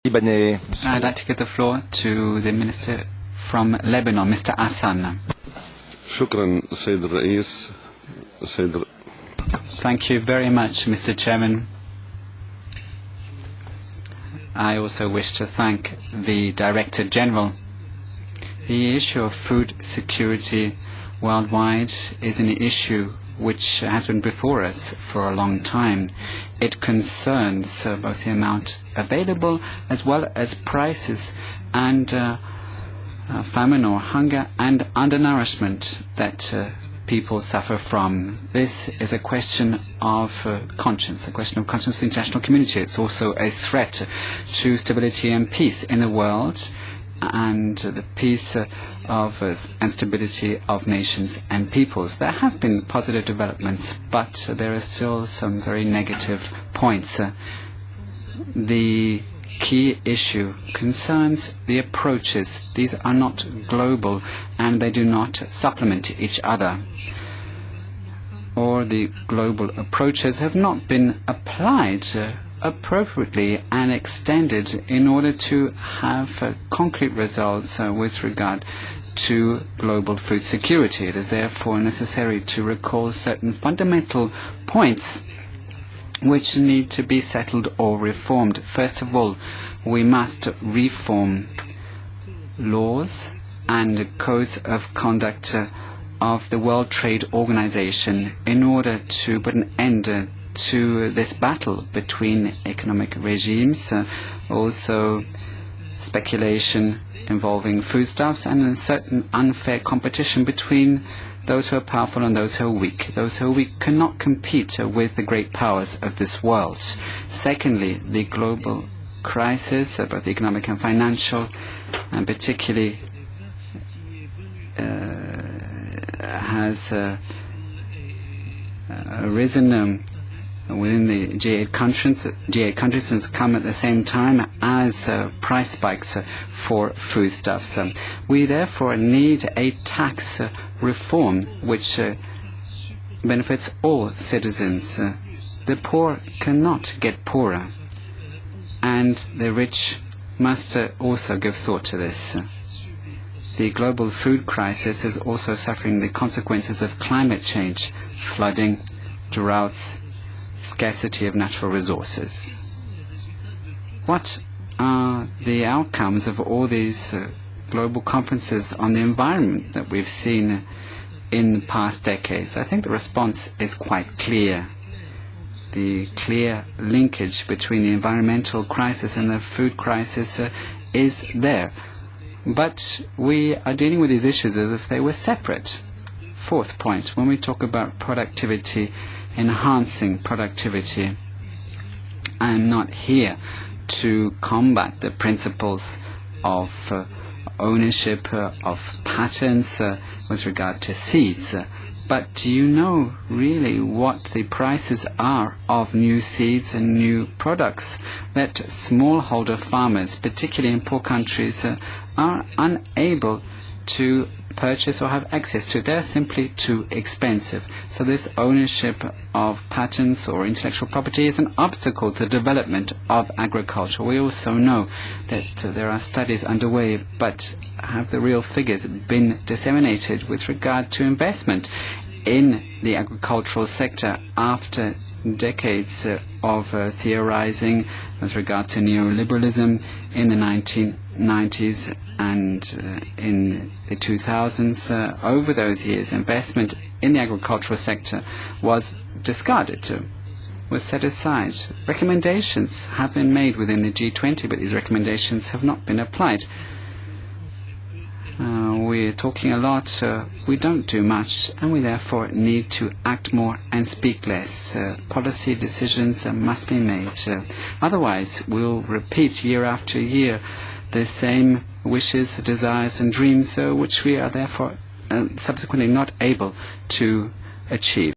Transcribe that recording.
I'd like to give the floor to the Minister from Lebanon, Mr. Hassan. Thank you very much, Mr. Chairman. I also wish to thank the Director General. The issue of food security worldwide is an issue which has been before us for a long time. It concerns both the amount available as well as prices and famine or hunger and undernourishment that people suffer from. This is a question of conscience, a question of conscience for the international community. It's also a threat to stability and peace in the world and the peace and stability of nations and peoples. There have been positive developments, but there are still some very negative points. The key issue concerns the approaches. These are not global and they do not supplement each other. Or the global approaches have not been applied appropriately and extended in order to have concrete results with regard to global food security. It is therefore necessary to recall certain fundamental points which need to be settled or reformed. First of all, we must reform laws and codes of conduct of the World Trade Organization in order to put an end to this battle between economic regimes, also speculation involving foodstuffs, and a certain unfair competition between those who are powerful and those who are weak. Those who are weak cannot compete with the great powers of this world. Secondly, the global crisis, both economic and financial, and particularly has arisen within the G8 countries has come at the same time as price spikes for foodstuffs. We therefore need a tax reform which benefits all citizens. The poor cannot get poorer, and the rich must also give thought to this. The global food crisis is also suffering the consequences of climate change, flooding, droughts, scarcity of natural resources. What are the outcomes of all these global conferences on the environment that we've seen in the past decades? I think the response is quite clear. The clear linkage between the environmental crisis and the food crisis is there. But we are dealing with these issues as if they were separate. Fourth point, when we talk about productivity, enhancing productivity, I am not here to combat the principles of ownership of patents with regard to seeds. But do you know really what the prices are of new seeds and new products that smallholder farmers, particularly in poor countries, are unable to purchase or have access to? They're simply too expensive. So this ownership of patents or intellectual property is an obstacle to the development of agriculture. We also know that there are studies underway, but have the real figures been disseminated with regard to investment in the agricultural sector after decades of theorizing with regard to neoliberalism in the 1990s and in the 2000s? Over those years, investment in the agricultural sector was discarded, was set aside. Recommendations have been made within the G20, but these recommendations have not been applied. We're talking a lot, we don't do much, and we therefore need to act more and speak less. Policy decisions must be made. Otherwise, we'll repeat year after year the same wishes, desires and dreams which we are therefore subsequently not able to achieve.